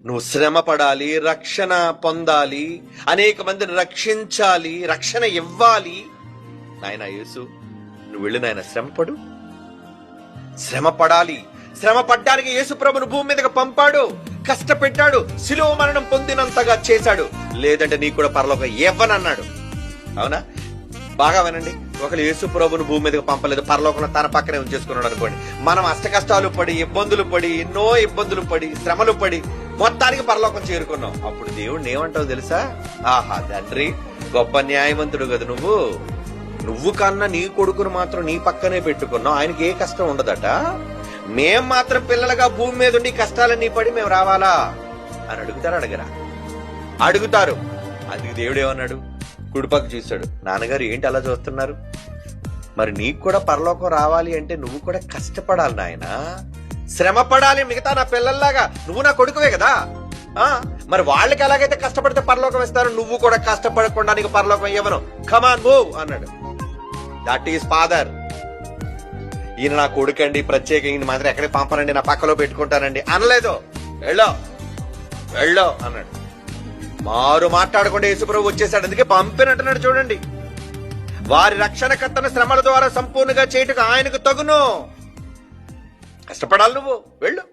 నువ్వు శ్రమ పడాలి, రక్షణ పొందాలి, అనేక మందిని రక్షించాలి, రక్షణ ఇవ్వాలి. నాయన యేసు, నువ్వు వెళ్ళి నాయన శ్రమపడు. శ్రమ పడాలి. శ్రమ పడ్డానికి యేసు ప్రభును భూమి మీదకి పంపాడు, కష్టపెట్టాడు, శిలువ మరణం పొందినంతగా చేశాడు. లేదంటే నీకు కూడా పరలోకం ఇవ్వనన్నాడు. అవునా? బాగా వినండి. ఒకళ్ళు యేసు ప్రభును భూమి మీదకి పంపలేదు, పరలోకంలో తన పక్కనే ఉంచేసుకున్నాడు అనుకోండి. మనం అష్ట కష్టాలు పడి, ఇబ్బందులు పడి, ఎన్నో ఇబ్బందులు పడి, శ్రమలు పడి మొత్తానికి పరలోకం చేరుకున్నాం. అప్పుడు దేవుడిని ఏమంటావు తెలుసా? ఆహా తండ్రి, గొప్ప న్యాయవంతుడు కదా నువ్వు కన్నా నీ కొడుకును మాత్రం నీ పక్కనే పెట్టుకున్నావు, ఆయనకి ఏ కష్టం ఉండదట. మేం మాత్రం పిల్లలుగా భూమి మీద ఉండి కష్టాలన్నీ పడి మేము రావాలా అని అడగరా? అడుగుతారు. అందుకు దేవుడు ఏమన్నాడు? కుడిపక్క చూశాడు, నాన్నగారు ఏంటి అలా చూస్తున్నారు? మరి నీకు కూడా పరలోకం రావాలి అంటే నువ్వు కూడా కష్టపడాలి నాయనా, శ్రమ పడాలి. మిగతా నా పిల్లల్లాగా నువ్వు నా కొడుకువే కదా. మరి వాళ్ళకి ఎలాగైతే కష్టపడితే పరలోకం ఇస్తారు, నువ్వు కూడా కష్టపడకుండా నీకు పరలోకం ఇవ్వను. కమాన్ మూవ్ అన్నాడు. That is father. ఈయన నా కొడుకండి, ప్రత్యేకంగా మాత్రం ఎక్కడికి పంపనండి, నా పక్కలో పెట్టుకుంటానండి అనలేదు. వెళ్ళో అన్నాడు. మారు మాట్లాడకుండా యేసుప్రభు వచ్చేసాడు. అందుకే పంపినట్టున్నాడు. చూడండి, వారి రక్షణకర్తన శ్రమల ద్వారా సంపూర్ణంగా చేయుటకు ఆయనకు తగును. కష్టపడాలి, నువ్వు వెళ్ళు.